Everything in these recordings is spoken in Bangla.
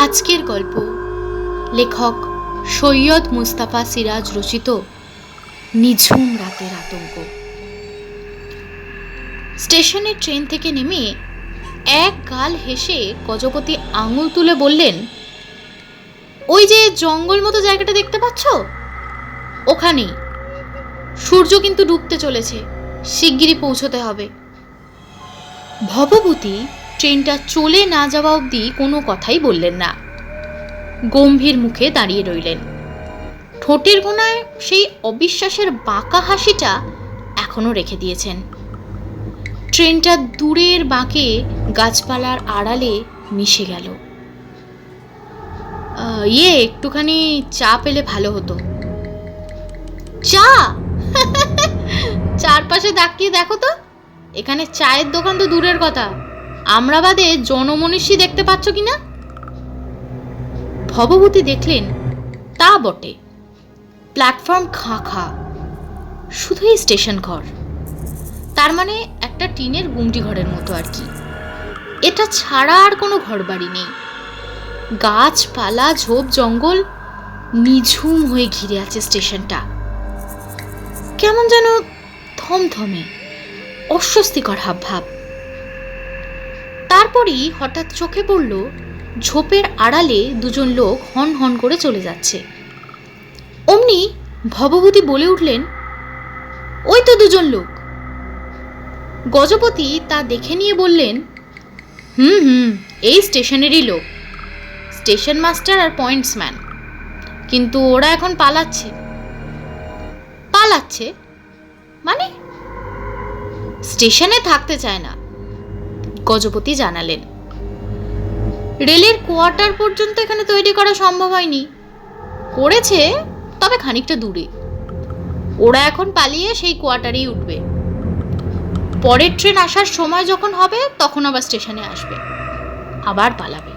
আজকের গল্প লেখক সৈয়দ মুস্তাফা সিরাজ রচিত নিঝুম রাতের আতঙ্ক। স্টেশনে ট্রেন থেকে নেমে এক গাল হেসে গজপতি আঙুল তুলে বললেন, ওই যে জঙ্গল মতো জায়গাটা দেখতে পাচ্ছ, ওখানেই। সূর্য কিন্তু ডুবতে চলেছে, শিগগিরই পৌঁছতে হবে। ভবভূতি ট্রেনটা চলে না যাওয়া অবধি কোনো কথাই বললেন না। গম্ভীর মুখে দাঁড়িয়ে রইলেন। ঠোঁটের কোণায় সেই অবিশ্বাসের বাঁকা হাসিটা এখনো রেখে দিয়েছেন। ট্রেনটা দূরের বাঁকে গাছপালার আড়ালে মিশে গেল। একটুখানি চা পেলে ভালো হতো। চা? চারপাশে তাকিয়ে দেখো তো, এখানে চায়ের দোকান তো দূরের কথা, আমরা বাদে জনমনীষী দেখতে পাচ্ছ কিনা? ভবভূতি দেখলেন তা বটে, প্ল্যাটফর্ম খাঁ, শুধুই স্টেশন ঘর। তার মানে একটা টিনের গুমটি ঘরের মতো আর কি। এটা ছাড়া আর কোনো ঘর বাড়ি নেই। গাছপালা, ঝোপ জঙ্গল নিঝুম হয়ে ঘিরে আছে স্টেশনটা। কেমন যেন থমথমে, অস্বস্তিকর হাবভাব। তারপরই হঠাৎ চোখে পড়ল ঝোপের আড়ালে দুজন লোক হন হন করে চলে যাচ্ছে। অমনি ভবভূতি বলে উঠলেন, ওই তো দুজন লোক। গজপতি তা দেখে নিয়ে বললেন, এই স্টেশনেরই লোক, স্টেশন মাস্টার আর পয়েন্টসম্যান। কিন্তু ওরা এখন পালাচ্ছে। পালাচ্ছে মানে? স্টেশনে থাকতে চায় না, গজপতি জানালেন। রেলের কোয়ার্টার পর্যন্ত এখানে তৈরি করা সম্ভব হয়নি। করেছে, তবে খানিকটা দূরে। ওরা এখন পালিয়ে সেই কোয়ার্টারেই উঠবে। পরের ট্রেন আসার সময় যখন হবে তখন আবার স্টেশনে আসবে, আবার পালাবে।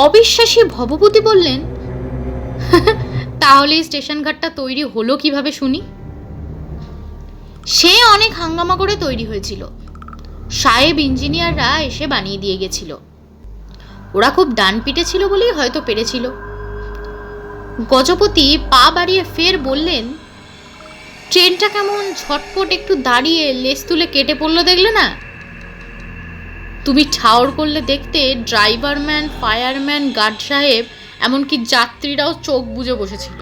অবিশ্বাসী ভবভূতি বললেন, তাহলে স্টেশন ঘাটটা তৈরি হলো কিভাবে শুনি? সে অনেক হাঙ্গামা করে তৈরি হয়েছিল। সাহেব ইঞ্জিনিয়াররা এসে বানিয়ে দিয়ে গেছিল। ওরা খুব ডান পিটে ছিল বলেই হয়তো পেরেছিল। গজপতি পা বাড়িয়ে ফের বললেন, ট্রেনটা কেমন ঝটপট একটু দাঁড়িয়ে লেজ তুলে কেটে পড়লো দেখলে না? তুমি ঠাউর করলে দেখতে ড্রাইভারম্যান, ফায়ারম্যান, গার্ড সাহেব, এমনকি যাত্রীরাও চোখ বুজে বসেছিল।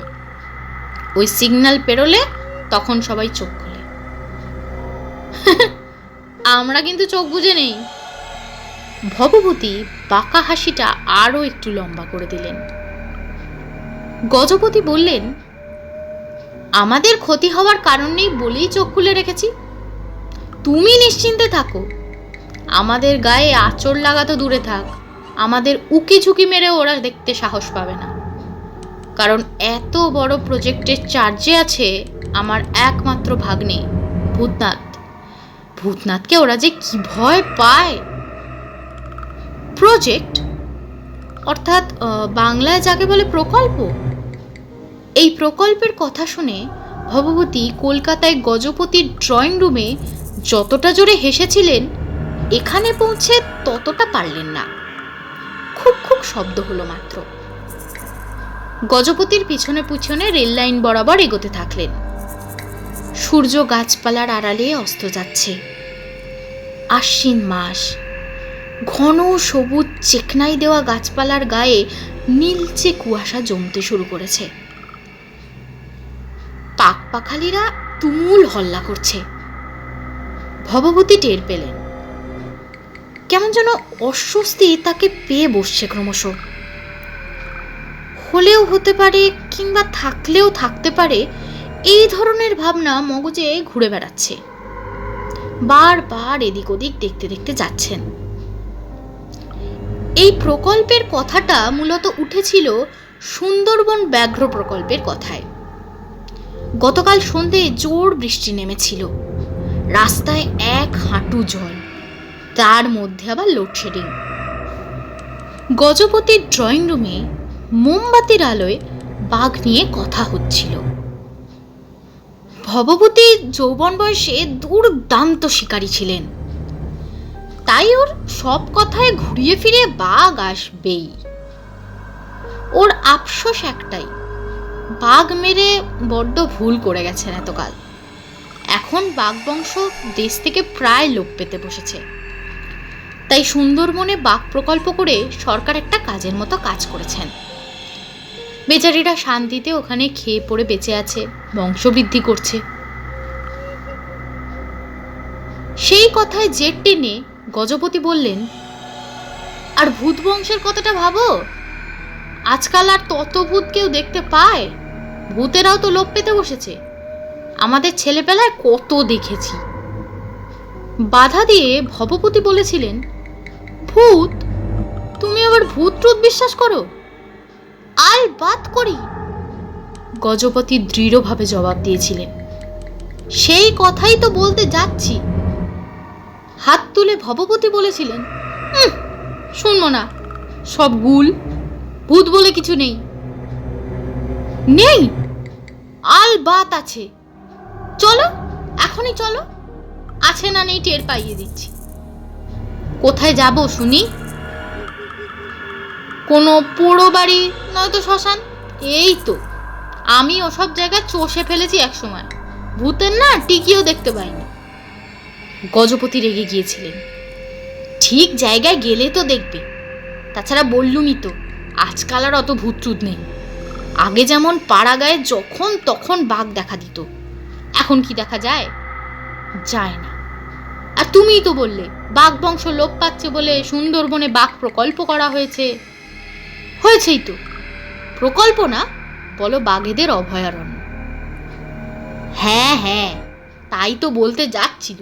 ওই সিগন্যাল পেরোলে তখন সবাই চোখ খোলে। আমরা কিন্তু চোখ বুজে নেই। ভবভূতি বাঁকা হাসিটা আরো একটু লম্বা করে দিলেন। গজপতি বললেন, আমাদের ক্ষতি হওয়ার কারণ নেই বলেই চোখ খুলে রেখেছি। তুমি নিশ্চিন্তে থাকো, আমাদের গায়ে আঁচড় লাগা তো দূরে থাক, আমাদের উকি ঝুঁকি মেরে ওরা দেখতে সাহস পাবে না। কারণ এত বড় প্রজেক্টের চার্জে আছে আমার একমাত্র ভাগ্নে ভূতনাথ। ভূতনাথকে ওরা যে কি ভয় পায়। প্রজেক্ট অর্থাৎ বাংলায় যাকে বলে প্রকল্প। এই প্রকল্পের কথা শুনে ভবভূতি কলকাতায় গজপতির ড্রয়িং রুমে যতটা জোরে হেসেছিলেন, এখানে পৌঁছে ততটা পারলেন না। খুব খুব শব্দ হলো মাত্র। গজপতির পিছনে পিছনে রেল লাইন বরাবর এগোতে থাকলেন। সূর্য গাছপালার আড়ালে অস্ত যাচ্ছে। আশ্বিন মাস, ঘন সবুজ চেকনাই দেওয়া গাছপালার গায়ে নীলচে কুয়াশা জমতে শুরু করেছে। পাখপাখালিরা তুমুল হল্লা করছে। ভবভূতি টের পেলেন, কেমন যেন অস্বস্তি তাকে পেয়ে বসছে ক্রমশ। হলেও হতে পারে, কিংবা থাকলেও থাকতে পারে, এই ধরনের ভাবনা মগজে ঘুরে বেড়াচ্ছে। বারবার এদিক ওদিক দেখতে দেখতে যাচ্ছেন। এই প্রকল্পের কথাটা মূলত উঠেছিল সুন্দরবন ব্যাঘ্র প্রকল্পের কথায়। গতকাল সন্ধে জোর বৃষ্টি নেমেছিল। রাস্তায় এক হাঁটু জল, তার মধ্যে আবার লোডশেডিং। গজপতির ড্রয়িং রুমে মোমবাতির আলোয় বাঘ নিয়ে কথা হচ্ছিল। ভবভূতি যৌবন বয়সে দুর্দান্ত শিকারী ছিলেন। তাই ওর সব কথায় ঘুরিয়ে ফিরে বাঘ আসবেই। ওর আফসোস একটাই, বাঘ মেরে বড্ড ভুল করে গেছেন এতকাল। এখন বাঘ বংশ দেশ থেকে প্রায় লোপ পেতে বসেছে। তাই সুন্দরবনে বাঘ প্রকল্প করে সরকার একটা কাজের মতো কাজ করেছেন। বেচারিরা শান্তিতে ওখানে খেয়ে পড়ে বেঁচে আছে, বংশবৃদ্ধি করছে। সেই কথায় জেট টেনে গজপতি বললেন, আর ভূত বংশের কথাটা ভাবো, আজকাল আর তত ভূত কেউ দেখতে পায়? ভূতেরাও তো লোপ পেতে বসেছে। আমাদের ছেলেবেলায় কত দেখেছি। বাধা দিয়ে ভবপতি বলেছিলেন, ভূত? তুমি আবার ভূত ট্রুত বিশ্বাস করো? আলবাত করি। গজপতি দৃঢ়ভাবে জবাব দিয়েছিলেন, সেই কথাই তো বলতে যাচ্ছি। হাত তুলে ভবপতি বলেছিলেন, শুনবো না, সব গুল, ভূত বলে কিছু নেই। নেই? আলবাত আছে। চলো, এখনই চলো, আছে না নেই টের পাইয়ে দিচ্ছি। কোথায় যাব শুনি? কোনো পোড়ো বাড়ি নয়তো শ্মশান। এই তো, আমি ওসব জায়গায় চষে ফেলেছি একসময়, ভূতের না টিকিও দেখতে পাইনি। গজপতি রেগে গিয়েছিলেন। ঠিক জায়গায় গেলে তো দেখবে, তাছাড়া বললুমই তো, আজকাল আর অত ভূত টুত নেই। আগে যেমন পাড়া গায়ে যখন তখন বাঘ দেখা দিত, এখন কি দেখা যায়? যায় না। আর তুমিই তো বললে বাঘ বংশ লোপ পাচ্ছে বলে সুন্দরবনে বাঘ প্রকল্প করা হয়েছে। হয়েছেই তো, প্রকল্প না, বলো বাঘেদের অভয়ারণ্য। হ্যাঁ হ্যাঁ, তাই তো বলতে যাচ্ছিল,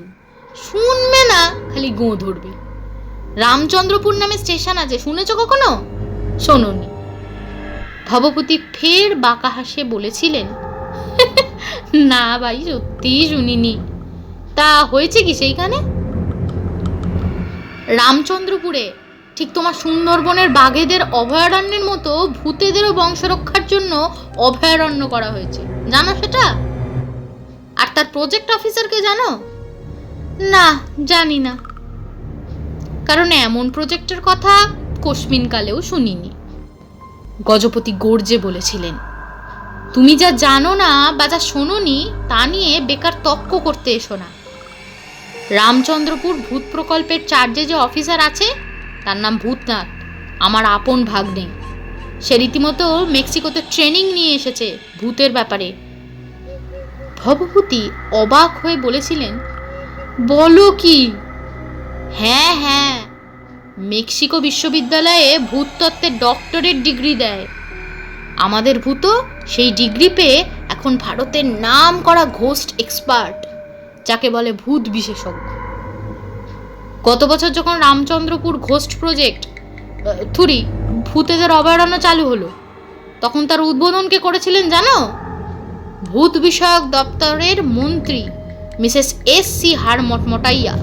শুনবে না, খালি গোঁ ধরবে। রামচন্দ্রপুর নামে স্টেশন আছে, শুনেছ কখনো? শোনোনি? ভবপতি ফের বাঁকা হাসে বলেছিলেন, না ভাই, সত্যিই শুনিনি। তা হয়েছে কি সেইখানে? রামচন্দ্রপুরে ঠিক তোমার সুন্দরবনের বাঘেদের অভয়ারণ্যের মতো ভূতেদেরও বংশরক্ষার জন্য অভয়ারণ্য করা হয়েছে, জানো সেটা? আর তার প্রজেক্ট অফিসারকে জানো? না, জানি না, কারণ এমন প্রজেক্টের কথা কোশমিন কালেও শুনিনি। গজপতি গর্জে বলেছিলেন, তুমি যা জানো না বা যা শোনোনি তা নিয়ে বেকার তর্ক করতে এসো না। রামচন্দ্রপুর ভূত প্রকল্পের চার্জে যে অফিসার আছে তার নাম ভূতনাথ, আমার আপন ভাগ্নে। সে রীতিমতো মেক্সিকোতে ট্রেনিং নিয়ে এসেছে ভূতের ব্যাপারে। ভবভূতি অবাক হয়ে বলেছিলেন, বলো কি? হ্যাঁ হ্যাঁ, মেক্সিকো বিশ্ববিদ্যালয়ে ভূততত্ত্বের ডক্টরেট ডিগ্রি দেয়। আমাদের ভূত সেই ডিগ্রি পেয়ে এখন ভারতের নাম করা ঘোস্ট এক্সপার্ট, যাকে বলে ভূত বিশেষজ্ঞ। গত বছর যখন রামচন্দ্রপুর ঘোস্ট প্রজেক্ট ভূতেদের অভয়ারণ্য চালু হলো, তখন তার উদ্বোধন কে করেছিলেন জানো? ভূত বিষয়ক দপ্তরের মন্ত্রী মিসেস এস.সি. হারমটমটাইয়া।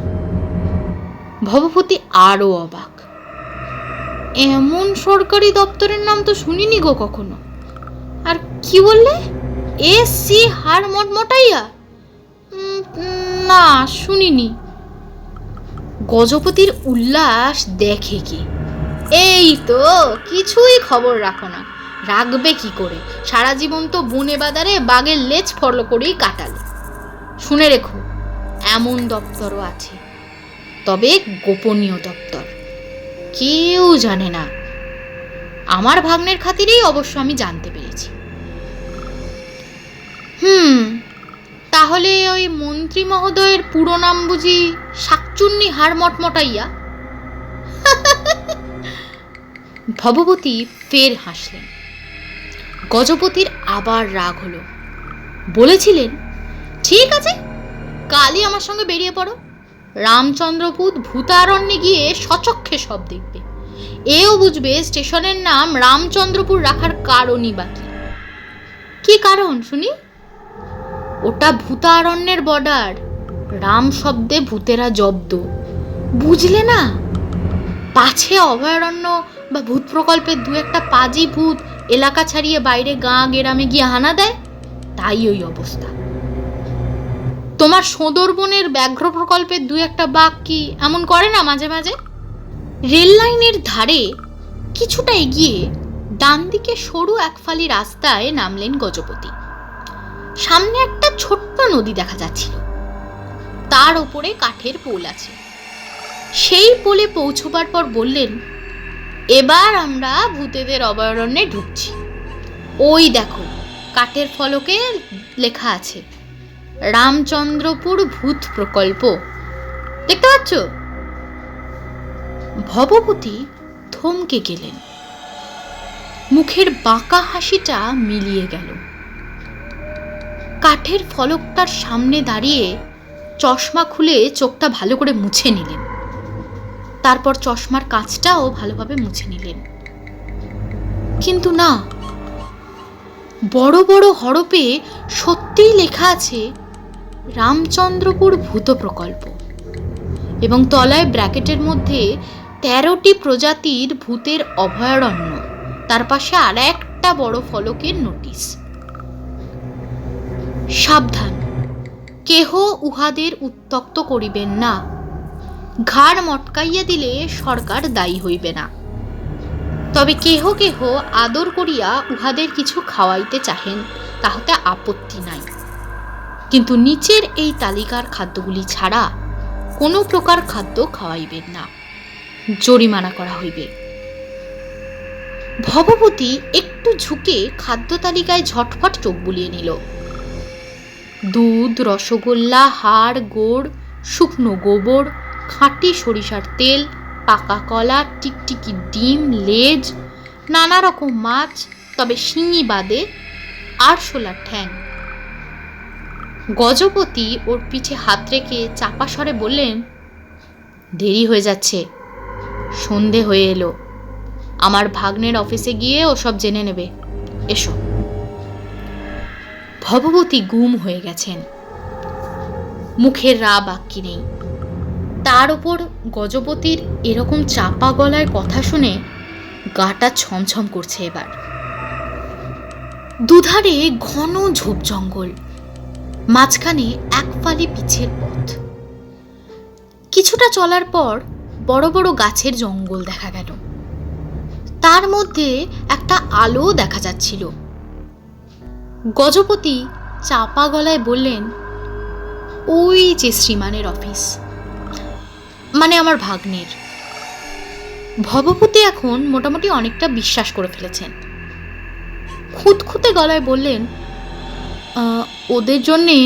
ভবভূতি আরও অবাক, এমন সরকারি দপ্তরের নাম তো শুনিনি গো কখনো। আর কি বললে? এস.সি. হারমটমটাইয়া? না, শুনিনি। গজপতির উল্লাস দেখে কি, এই তো, কিছুই খবর রাখো না। রাখবে কি করে, সারা জীবন তো বনে বাদারে বাঘের লেজ ফলো করেই কাটালে। শুনে রেখো, এমন দপ্তরও আছে, তবে গোপনীয় দপ্তর, কেউ জানে না। আমার ভাগ্নের খাতিরেই অবশ্য আমি জানতে পেরেছি। তাহলে ওই মন্ত্রী মহোদয়ের পুরো নাম বুঝি শাকচুন্নি হারমটমটাইয়া? ভবভূতি ফের হাসলেন। গজপতির আবার রাগ হলো। বলেছিলেন, ঠিক আছে, কালই আমার সঙ্গে বেরিয়ে পড়ো। রামচন্দ্রপুর ভূতারণ্যে গিয়ে সচক্ষে সব দেখবে, এও বুঝবে স্টেশনের নাম রামচন্দ্রপুর রাখার কারণই বাকি। কি কারণ শুনি? ওটা ভূতারণ্যের বর্ডার, রাম শব্দে ভূতেরা জব্দ, বুঝলে না? পাছে অভয়ারণ্য বা ভূত প্রকল্পের দু একটা পাজি ভূত এলাকা ছাড়িয়ে বাইরে গাঁ গেরামে গিয়ে হানা দেয়, তাই ওই অবস্থা। তোমার সোঁদরবনের ব্যাঘ্র প্রকল্পের দু একটা বাঘ কি এমন করে না মাঝে মাঝে? রেল লাইনের ধারে কিছুটা এগিয়ে ডান দিকে সরু একফালি রাস্তায় নামলেন গজপতি। সামনে একটা ছোট্ট নদী দেখা যাচ্ছিল, তার ওপরে কাঠের পোল আছে। সেই পোলে পৌঁছবার পর বললেন, এবার আমরা ভূতেদের অভয়ারণ্যে ঢুকছি। ওই দেখো, কাঠের ফলকে লেখা আছে রামচন্দ্রপুর ভূত প্রকল্প, দেখতে পাচ্ছ? ভবভূতি থমকে গেলেন, মুখের বাঁকা হাসিটা মিলিয়ে গেল। কাঠের ফলকটার সামনে দাঁড়িয়ে চশমা খুলে চোখটা ভালো করে মুছে নিলেন, তারপর চশমার কাঁচটাও ভালোভাবে মুছে নিলেন। কিন্তু না, বড় বড় হরফে সত্যিই লেখা আছে রামচন্দ্রপুর ভূত প্রকল্প, এবং তলায় ব্র্যাকেটের মধ্যে 13টি প্রজাতির ভূতের অভয়ারণ্য, তার পাশে আর একটা বড় ফলকের নোটিশ, সাবধান, কেহ উহাদের উত্ত্যক্ত করিবেন না, ঘাড় মটকাইয়া দিলে সরকার দায়ী হইবে না, তবে কেহ কেহ আদর করিয়া উহাদের কিছু খাওয়াইতে চাহেন তাহাতে আপত্তি নাই, কিন্তু নিচের এই তালিকার খাদ্যগুলি ছাড়া কোনো প্রকার খাদ্য খাওয়াইবেন না, জরিমানা করা হইবে। ভবভূতি একটু ঝুঁকে খাদ্য তালিকায় ঝটফট চোখ বুলিয়ে নিল। দুধ, রসগোল্লা, হাড়, গোড়, শুকনো গোবর, খাঁটি সরিষার তেল, পাকা কলা, টিকটিকি ডিম, লেজ, নানা রকম মাছ, তবে শিঙি বাদে আরশোলার ঠ্যাং। গজপতি ওর পিঠে হাত রেখে চাপা স্বরে বললেন, দেরি হয়ে যাচ্ছে, সন্ধে হয়ে এলো, আমার ভাগ্নের অফিসে গিয়ে ওসব জেনে নেবে, এসো। ভবভূতি গুম হয়ে গেছেন, মুখের রা বাক্যি নেই। তার ওপর গজপতির এরকম চাপা গলায় কথা শুনে গাটা ছমছম করছে। এবার দুধারে ঘন ঝোপ জঙ্গল, মাঝখানে এক ফালি পিচের পথ। কিছুটা চলার পর বড় বড় গাছের জঙ্গল দেখা গেল, তার মধ্যে একটা আলো দেখা যাচ্ছিল। গজপতি চাপা গলায় বললেন, ওই যে শ্রীমানের অফিস, মানে আমার ভাগ্নের। ভবভূতি এখন মোটামুটি অনেকটা বিশ্বাস করে ফেলেছেন। খুঁতখুঁতে গলায় বললেন, ওদের জন্যে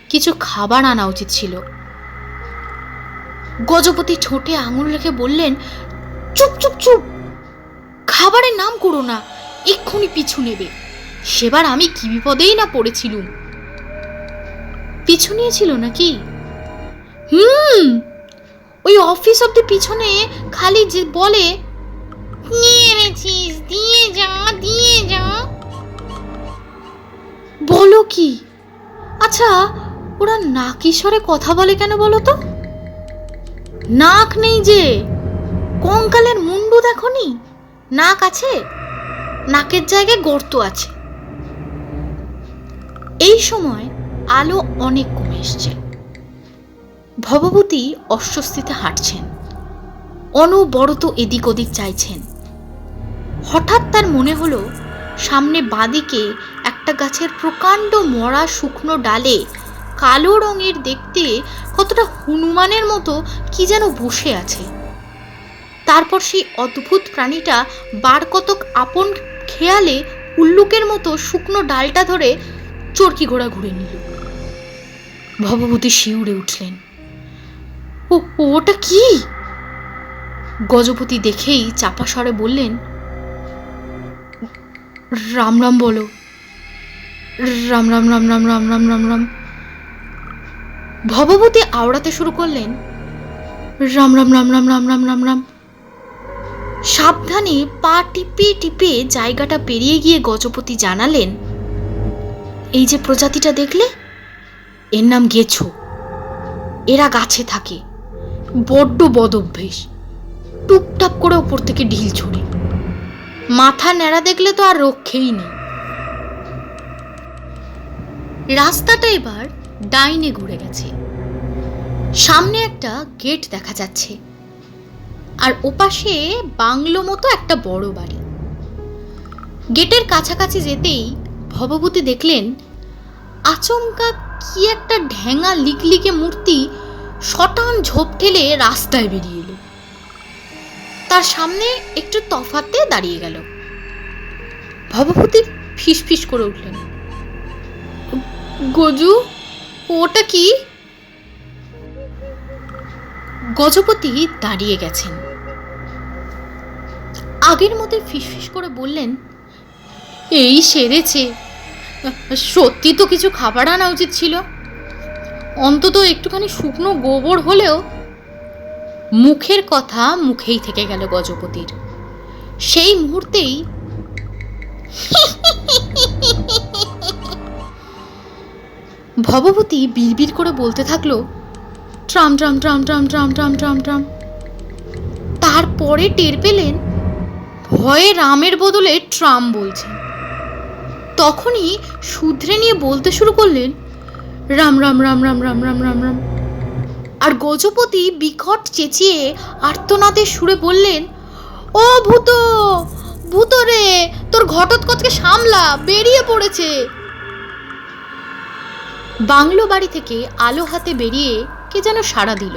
কিছু খাবার আনা উচিত ছিল। গজপতি ঠোঁটে আঙুল রেখে বললেন, চুপ চুপ চুপ, খাবারের নাম করো না, এক্ষুনি পিছু নেবে। সেবার আমি কি বিপদেই না পড়েছিলুম। পিছু নিয়েছিল নাকি? ওই অফিস অব্দি পিছনে খালি যে বলে, নিয়ে এনেছিস, দিয়ে যা দিয়ে যা। বলো কি? আচ্ছা, ওরা নাকিস্বরে কথা বলে কেন বলো তো? নাক নেই যে, কঙ্কালের মুন্ডু দেখনি? নাক আছে, নাকের জায়গায় গর্ত আছে। এই সময় আলো অনেক কমে এসছে। ভবভূতি অস্বস্তিতে হাঁটছেন, অনবরত এদিক ওদিক চাইছেন। হঠাৎ তার মনে হলো সামনে বাঁদিকে একটা গাছের প্রকাণ্ড মরা শুকনো ডালে কালো রঙের, দেখতে কতটা হনুমানের মতো কি যেন বসে আছে। তারপর সেই অদ্ভুত প্রাণীটা বার কতক আপন খেয়ালে উল্লুকের মতো শুকনো ডালটা ধরে চরকি ঘোড়া ঘুরে নিল। ভবভূতি শিউরে উঠলেন, ওটা কি? গজপতি দেখেই চাপা স্বরে বললেন, রাম রাম বলো, রাম রাম রাম রাম রাম রাম রাম রাম। ভবভূতি আওড়াতে শুরু করলেন, রাম রাম রাম রাম রাম রাম রাম রাম। সাবধানে পা টিপে টিপে জায়গাটা পেরিয়ে গিয়ে গজপতি জানালেন, এই যে প্রজাতিটা দেখলে, এর নাম গেছো। এরা গাছে থাকে, বড্ড বদ অভ্যেস, টুপটাপ করে ওপর থেকে ঢিল ছুড়ে। মাথা ন্যাড়া দেখলে তো আর রক্ষেই নেই। রাস্তাটা এবার ডাইনে ঘুরে গেছে। সামনে একটা গেট দেখা যাচ্ছে, আর ওপাশে বাংলো মতো একটা বড় বাড়ি। গেটের কাছাকাছি যেতেই ভবভূতি দেখলেন আচমকা কি একটা ঢ্যাঙা লিকলিকে মূর্তি শটান ঝোপ ঠেলে রাস্তায় বেরিয়ে এলো। তার সামনে একটু তফাতে দাঁড়িয়ে গেল। ভবভূতি ফিসফিস করে উঠলেন, গজু, ওটা কি? গজপতি দাঁড়িয়ে গেছেন। আগের মধ্যে ফিসফিস করে বললেন, এই সেরেছে, সত্যি তো কিছু খাবার আনা উচিত ছিল, অন্তত একটুখানি শুকনো গোবর হলেও। মুখের কথা মুখেই থেকে গেল গজপতির। সেই মুহূর্তেই ভবভূতি বিড়বিড় করে বলতে থাকলো, tram tram tram tram tram tram tram tram. তারপরে টের পেলেন ভয়ে রামের বদলে ট্রাম বলছে। তখনই শুধরে নিয়ে বলতে শুরু করলেন, রাম রাম রাম রাম রাম রাম রাম রাম। আর গজপতি বিকট চেঁচিয়ে আর্তনাদের সুরে বললেন, ও ভূত, ভূত রে, তোর ঘটোৎকচকে সামলা, বেরিয়ে পড়েছে। বাংলো বাড়ি থেকে আলো হাতে বেরিয়ে কে যেন সাড়া দিল।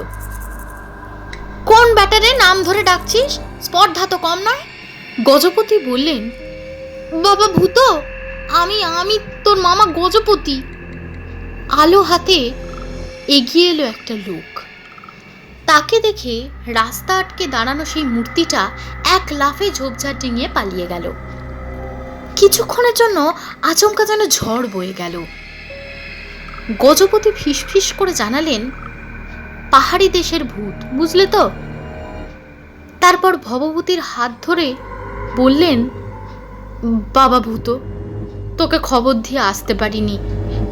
কোন ব্যাটারে নাম ধরে ডাকছিস? স্পর্ধা তো কম নয়। গজপতি বললেন, বাবা ভূত, আমি তোর মামা গজপতি। আলো হাতে এগিয়ে এলো একটা লোক। তাকে দেখে রাস্তা আটকে দাঁড়ানো সেই মূর্তিটা এক লাফে ঝোপঝাড় ডিঙিয়ে পালিয়ে গেল। কিছুক্ষণের জন্য আচমকা যেন ঝড় বয়ে গেল। গজপতি ফিসফিস করে জানালেন, পাহাড়ি দেশের ভূত, বুঝলে তো। তারপর ভবভূতির হাত ধরে বললেন, বাবা ভূত, তোকে খবর দিয়ে আসতে পারিনি,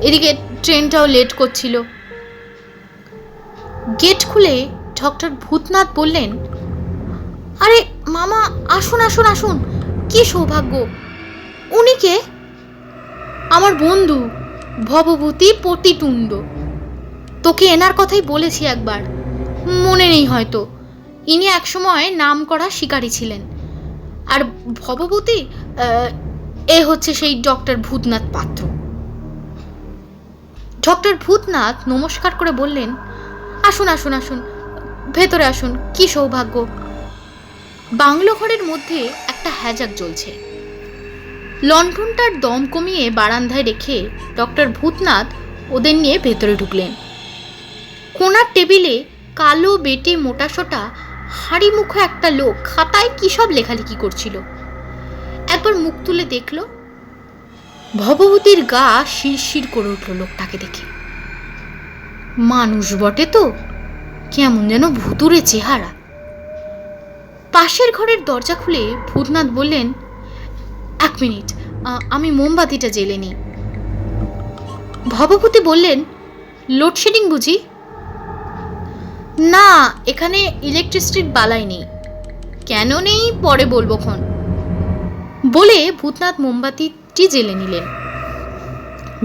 এদিকে ট্রেনটাও লেট করছিল। গেট খুলে ডক্টর ভূতনাথ বললেন, আরে মামা, আসুন আসুন আসুন, কি সৌভাগ্য। উনি কে? আমার বন্ধু ভবভূতি পটিতুণ্ড। তোকে এনার কথাই বলেছি একবার, মনে নেই হয়তো। ইনি একসময় নাম করা শিকারী ছিলেন। আর ভবভূতি, এ হচ্ছে সেই ডক্টর ভূতনাথ পাত্র। ডক্টর ভূতনাথ নমস্কার করে বললেন, আসুন আসুন আসুন, ভেতরে আসুন, কি সৌভাগ্য। বাংলো ঘরের মধ্যে একটা হ্যাজাক জ্বলছে। লণ্ঠনটার দম কমিয়ে বারান্দায় রেখে ডক্টর ভূতনাথ ওদের নিয়ে ভেতরে ঢুকলেন। কোনার টেবিলে কালো বেটে মোটাসোটা হাড়ি মুখো একটা লোক খাতায় কি সব লেখালেখি করছিল। একবার মুখ তুলে দেখল, ভবভূতির গা শিরশির করে উঠল লোকটাকে দেখে। মানুষ বটে তো, কেমন যেন ভুতুরে চেহারা। পাশের ঘরের দরজা খুলে ভূতনাথ বললেন, এক মিনিট, আমি মোমবাতিটা জ্বেলে নিই। ভবভূতি বললেন, লোডশেডিং বুঝি? না, এখানে ইলেকট্রিসিটির বালাই নেই। কেন নেই পরে বলবো খন। বলে ভূতনাথ মোমবাতিটি জ্বেলে নিলেন।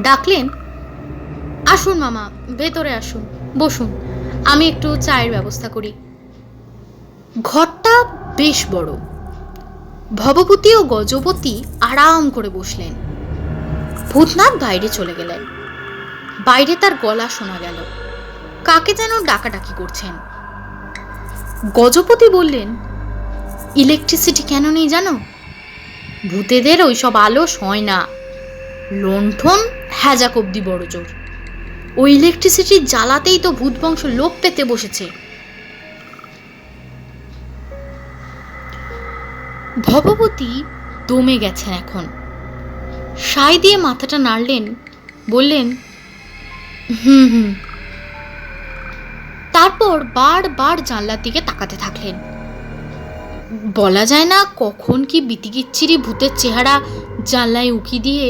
ডাকলেন, আসুন মামা, ভেতরে আসুন, বসুন, আমি একটু চায়ের ব্যবস্থা করি। ঘরটা বেশ বড়। ভবভূতি ও গজপতি আরাম করে বসলেন। ভূতনাথ বাইরে চলে গেলেন। বাইরে তার গলা শোনা গেল, কাকে যেন ডাকাডাকি করছেন। গজপতি বললেন, ইলেকট্রিসিটি কেন নেই জানো? ভূতেদের ওইসব আলো সয় না। লণ্ঠন হ্যাজাক অব্দি বড় জোর। ওই ইলেকট্রিসিটির জ্বালাতেই তো ভূত বংশ লোপ পেতে বসেছে। ভবভূতি দমে গেছেন এখন। সাই দিয়ে মাথাটা নাড়লেন, বললেন, হুম। তারপর বারবার জানলার দিকে তাকাতে থাকলেন। বলা যায় না কখন কি বিতিকিচ্ছিরি ভূতের চেহারা জানলায় উকি দিয়ে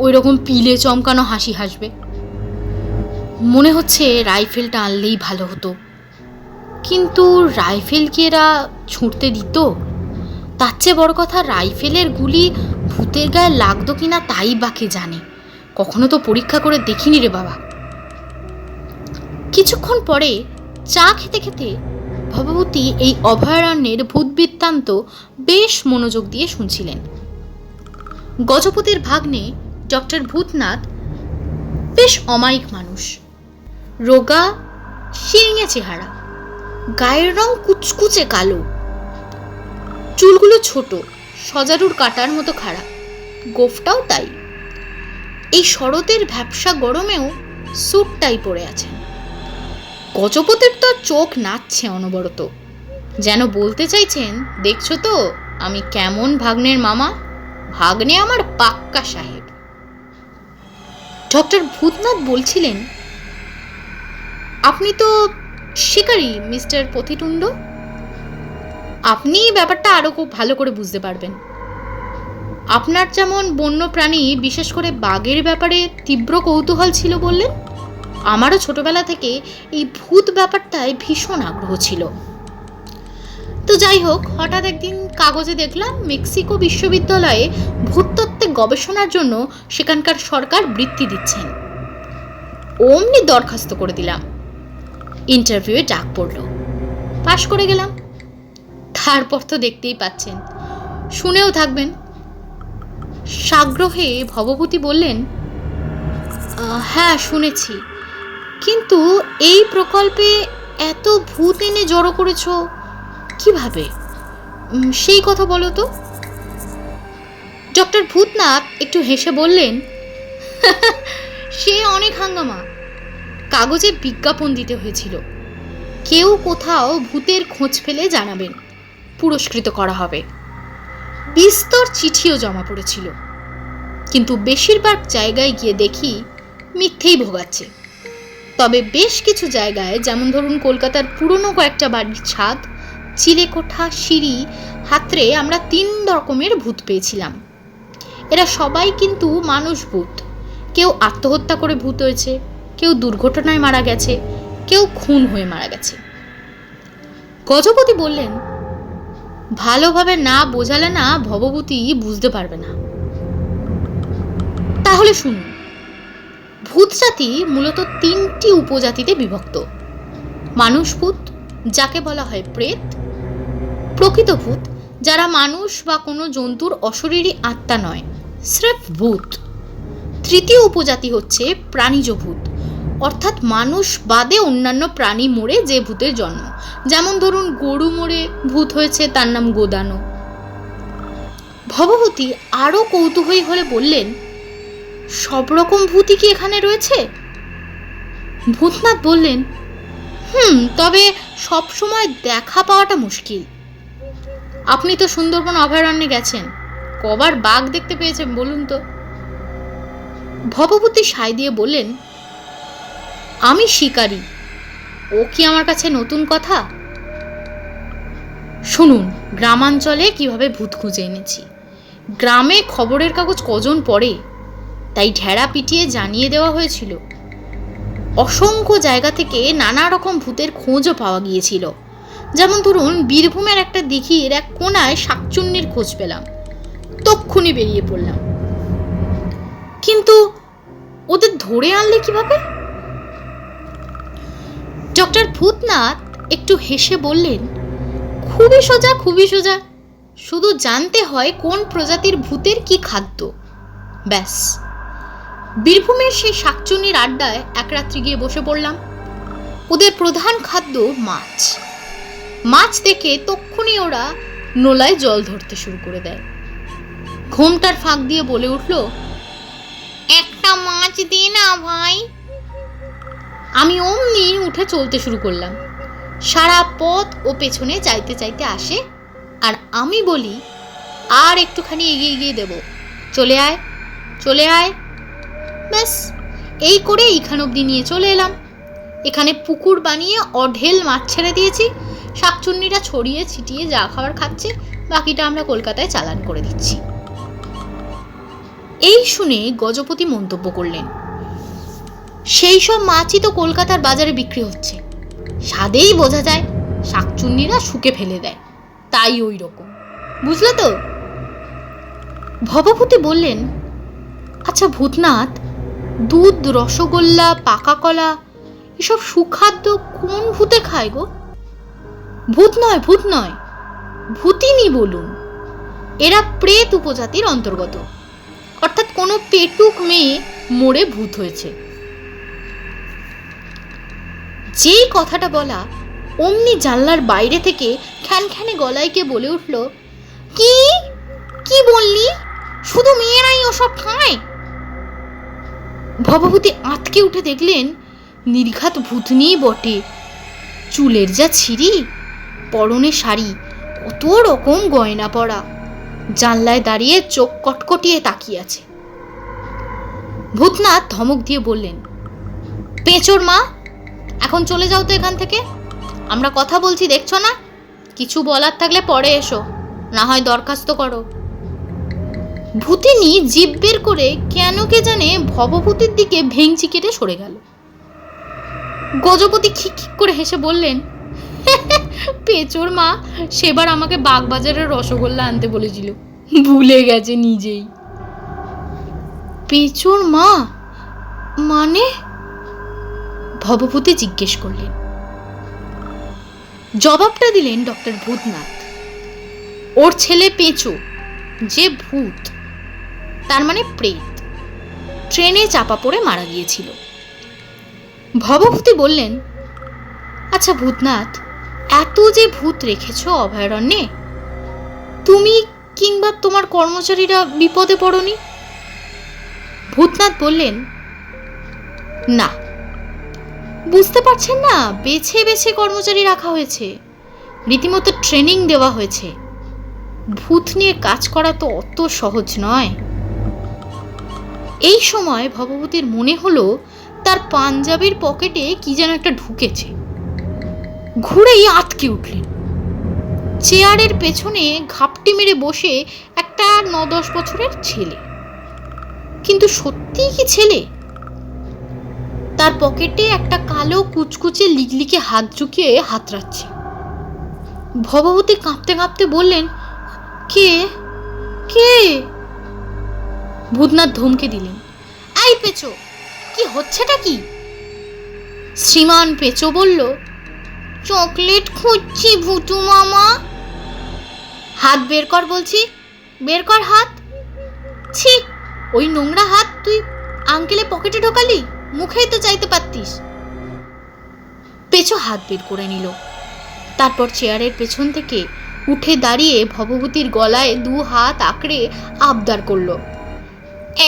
ওই রকম পিলে চমকানো হাসি হাসবে। মনে হচ্ছে রাইফেলটা আনলেই ভালো হতো, কিন্তু রাইফেল কি এরা ছুঁড়তে দিত? তার চেয়ে বড় কথা, রাইফেলের গুলি ভূতের গায়ে লাগতো কিনা তাই বা কে জানে। কখনো তো পরীক্ষা করে দেখিনি রে বাবা। কিছুক্ষণ পরে চা খেতে খেতে ভবভূতি এই অভয়ারণ্যের ভূত বৃত্তান্ত বেশ মনোযোগ দিয়ে শুনছিলেন। গজপতির ভাগ্নে ডক্টর ভূতনাথ বেশ অমায়িক মানুষ, রোগা শিঙে চেহারা, গায়ের রং কুচকুচে কালো, চুলগুলো ছোট, সজারুর কাটার মতো খাড়া, গোফটাও তাই। এই শরতের ভ্যাপসা গরমেও স্যুটটাই পরে আছেন। গজপতির তো চোখ নাচছে অনবরত, যেন বলতে চাইছেন, দেখছো তো আমি কেমন ভাগ্নের মামা, ভাগ্নে আমার পাক্কা সাহেব। ডক্টর ভূতনাথ বলছিলেন, আপনি তো শিকারী মিস্টার পথিটুণ্ড, আপনি ব্যাপারটা আরো খুব ভালো করে বুঝতে পারবেন। আপনার যেমন বন্য প্রাণী, বিশেষ করে বাঘের ব্যাপারে তীব্র কৌতূহল ছিল বললেন, আমারও ছোটবেলা থেকে এই ভূত ব্যাপারটায় ভীষণ আগ্রহ ছিল। তো যাই হোক, হঠাৎ একদিন কাগজে দেখলাম মেক্সিকো বিশ্ববিদ্যালয়ে ভূতত্ত্বে গবেষণার জন্য সেখানকার সরকার বৃত্তি দিচ্ছেন। অমনি দরখাস্ত করে দিলাম। ইন্টারভিউয়ে ডাক পড়ল, পাশ করে গেলাম। তারপর তো দেখতেই পাচ্ছেন, শুনেও থাকবেন। সাগ্রহে ভবভূতি বললেন, হ্যাঁ শুনেছি, কিন্তু এই প্রকল্পে এত ভূত এনে জড়ো করেছ কিভাবে, সেই কথা বলো তো। ডক্টর ভূতনাথ একটু হেসে বললেন, সে অনেক হাঙ্গামা। কাগজে বিজ্ঞাপন দিতে হয়েছিল, কেউ কোথাও ভূতের খোঁজ পেলে জানাবেন, পুরস্কৃত করা হবে। বিস্তর চিঠিও জমা পড়েছিল, কিন্তু বেশিরভাগ জায়গায় গিয়ে দেখি মিথ্যেই ভোগাচ্ছে। তবে বেশ কিছু জায়গায়, যেমন ধরুন কলকাতার পুরনো কয়েকটা বাড়ির ছাদ, চিলেকোঠা, সিঁড়ি, হাতড়ে আমরা 3 রকমের ভূত পেয়েছিলাম। এরা সবাই কিন্তু মানুষ ভূত। কেউ আত্মহত্যা করে ভূত হয়েছে, কেউ দুর্ঘটনায় মারা গেছে, কেউ খুন হয়ে মারা গেছে। গজপতি বললেন, ভালোভাবে না বোঝালে না ভবভূতি বুঝতে পারবে না। তাহলে শুনুন, ভূত জাতি মূলত 3টি উপজাতিতে বিভক্ত। মানুষ ভূত, যাকে বলা হয় প্রেত; প্রকৃত ভূত, যারা মানুষ বা কোনো জন্তুর অশরীরী আত্মা নয়, স্রেফ ভূত; তৃতীয় উপজাতি হচ্ছে প্রাণীজ ভূত, অর্থাৎ মানুষ বাদে অন্যান্য প্রাণী মরে যে ভূতের জন্ম। যেমন ধরুন গরু মরে ভূত হয়েছে, তার নাম গোদানো। ভবভূতি আরো কৌতূহলী হলে বললেন, সব রকম ভূতই কি এখানে রয়েছে? ভূতনাথ বললেন, তবে সব সময় দেখা পাওয়াটা মুশকিল। আপনি তো সুন্দরবন অভয়ারণ্যে গেছেন, কবার বাঘ দেখতে পেয়েছেন বলুন তো? ভবভূতি সায় দিয়ে বললেন, আমি শিকারী, ও কি আমার কাছে নতুন কথা? শুনুন, গ্রামাঞ্চলে কিভাবে ভূত খুঁজে এনেছি। গ্রামে খবরের কাগজ কজন পড়ে, তাই ঢেড়া পিটিয়ে জানিয়ে দেওয়া হয়েছিল। অসংখ্য জায়গা থেকে নানা রকম ভূতের খোঁজও পাওয়া গিয়েছিল। যেমন ধরুন বীরভূমের একটা দিঘির এক কোনায় শাকচুন্নির খোঁজ পেলাম, তক্ষুনি বেরিয়ে পড়লাম। কিন্তু ওদের ধরে আনলে কিভাবে? ডক্টর ভূতনাথ একটু হেসে বললেন, খুবই সোজা, খুবই সোজা। শুধু জানতে হয় কোন প্রজাতির ভূতের কি খাদ্য, ব্যাস। বীরভূমের সেই শাকচুন্নির আড্ডায় এক রাত্রি গিয়ে বসে পড়লাম। ওদের প্রধান খাদ্য মাছ। মাছ দেখে তক্ষুনি ওরা নোলায় জল ধরতে শুরু করে দেয়। ঘোমটার ফাঁক দিয়ে বলে উঠল, একটা মাছ দে না ভাই। আমি অমনি উঠে চলতে শুরু করলাম। সারা পথ ও পেছনে চাইতে চাইতে আসে, আর আমি বলি, আর একটুখানি এগিয়ে গিয়ে দেব, চলে আয়, চলে আয়। ব্যাস, এই করে এইখান অব্দি নিয়ে চলে এলাম। এখানে পুকুর বানিয়ে অঢেল মাছ ছেড়ে দিয়েছি। শাকচুন্নিরা ছড়িয়ে ছিটিয়ে যা খাবার খাচ্ছে, বাকিটা আমরা কলকাতায় চালান করে দিচ্ছি। এই শুনে গজপতি মন্তব্য করলেন, সেই সব মাছই তো কলকাতার বাজারে বিক্রি হচ্ছে। স্বাদেই বোঝা যায় শাকচুন্নিরা শুকে ফেলে দেয়, তাই ওই রকম, বুঝলে তো? ভবভূতি বললেন, আচ্ছা ভূতনাথ, দুধ, রসগোল্লা, পাকা কলা এসব সুখাদ্য কোন ভূতে খায় গো? ভূত নয়, ভূত নয়, ভূতিনী বলুন। এরা প্রেত উপজাতির অন্তর্গত, অর্থাৎ কোনো পেটুক মেয়ে মরে ভূত হয়েছে। যেই কথাটা বলা অমনি জানলার বাইরে থেকে খ্যানখ্যানে গলায় কে বলে উঠল, কি কি বললি? শুধু মেয়েরাই ওসব খায়? ভবভূতি আঁতকে উঠে দেখলেন নির্ঘাত ভূতনিই বটে। চুলের যা ছিঁড়ি, পরনে শাড়ি, কত রকম গয়না পরা, জানলায় দাঁড়িয়ে চোখ কটকটিয়ে তাকিয়ে আছে। ভূতনাথ ধমক দিয়ে বললেন, পেঁচোর মা, এখন চলে যাও তো এখান থেকে। আমরা কথা বলছি, দেখছো না? কিছু বলার থাকলে পরে এসো, না হয় দরখাস্ত করো। ভূতিনী জিভ বের করে কেন কে জানে ভবভূতির দিকে ভেঙচি কেটে সরে গেল। গজপতি খিক খিক করে হেসে বললেন, পেঁচোর মা সেবার আমাকে বাগবাজারের রসগোল্লা আনতে বলেছিল, ভুলে গেছে নিজেই। পেঁচোর মা মানে? ভবভূতি জিজ্ঞেস করলেন। জবাবটা দিলেন ডক্টর ভূতনাথ। ওর ছেলে পেঁচো, যে ভূত, তার মানে প্রেত, ট্রেনে চাপা পড়ে মারা গিয়েছিল। ভবভূতি বললেন, আচ্ছা ভূতনাথ, এত যে ভূত রেখেছ অভয়ারণ্যে, তুমি কিংবা তোমার কর্মচারীরা বিপদে পড়নি? ভূতনাথ বললেন, না, বুঝতে পারছেন না, বেছে বেছে কর্মচারী রাখা হয়েছে, রীতিমতো ট্রেনিং দেওয়া হয়েছে। ভূত নিয়ে কাজ করা তো অত সহজ নয়। এই সময় ভবভূতির মনে হলো তার পাঞ্জাবির পকেটে কি যেন একটা ঢুকেছে। ঘুরেই আটকে উঠলেন। চেয়ারের পেছনে ঘাপটি মেরে বসে একটা 9-10 বছরের ছেলে। কিন্তু সত্যিই কি ছেলে? তার পকেটে একটা কালো কুচকুচে লিকলিকে হাত ঢুকিয়ে হাতড়াচ্ছে। ভবভূতি কাঁপতে কাঁপতে বললেন, কে কে? ভূতনাথ ধমকে দিলেন, এই পেঁচো, কি হচ্ছেটা কি? শ্রীমান পেঁচো বলল, চকলেট খুঁজছি ভুতু মামা। হাত বের কর বলছি, বের কর হাত। ছি, ওই নোংরা হাত তুই আঙ্কেলে পকেটে ঢোকালি? মুখেই তো চাইতে পারতিস। পেঁচো হাত বের করে নিল। তারপর চেয়ারের পেছন থেকে উঠে দাঁড়িয়ে ভবভূতির গলায় 2 হাত আঁকড়ে আবদার করল,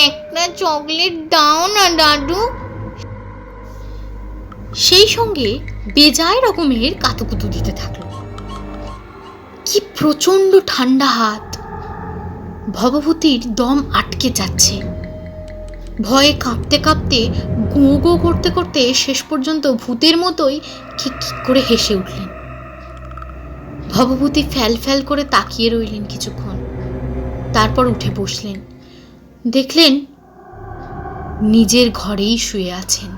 একটা চকলেট দাও না দাদু। সেই সঙ্গে বেজায় রকমের কাতুকুতু দিতে থাকলো। কি প্রচন্ড ঠান্ডা হাত! ভবভূতির দম আটকে যাচ্ছে। ভয়ে কাঁপতে কাঁপতে গো গো করতে করতে শেষ পর্যন্ত ভূতের মতোই খিক খিক করে হেসে উঠলেন। ভবভূতি ফ্যাল ফ্যাল করে তাকিয়ে রইলেন কিছুক্ষণ, তারপর উঠে বসলেন। দেখলেন নিজের ঘরেই শুয়ে আছেন।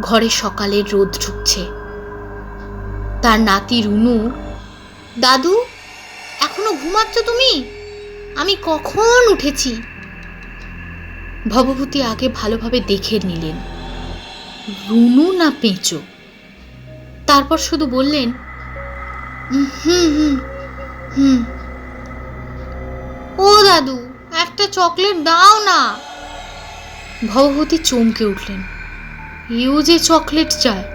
ঘরে সকালের রোদ ঢুকছে। তার নাতি রুনু, দাদু এখনো ঘুমাচ্ছ তুমি? আমি কখন উঠেছি। ভবভূতি আগে ভালোভাবে দেখে নিলেন রুনু না পেঁচো। তারপর শুধু বললেন, হুম হুম হুম। ও দাদু, একটা চকলেট দাও না। ভবভূতি চমকে উঠলেন, এও যে চকলেট চায়।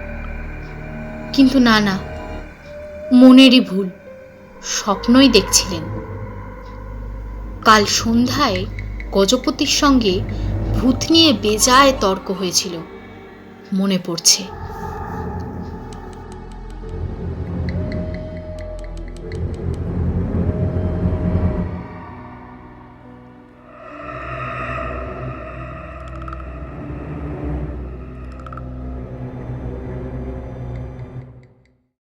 কিন্তু না না, মনেরই ভুল, স্বপ্নই দেখছিলেন। কাল সন্ধ্যায় গজপতির সঙ্গে ভূত নিয়ে বেজায় তর্ক হয়েছিল, মনে পড়ছে।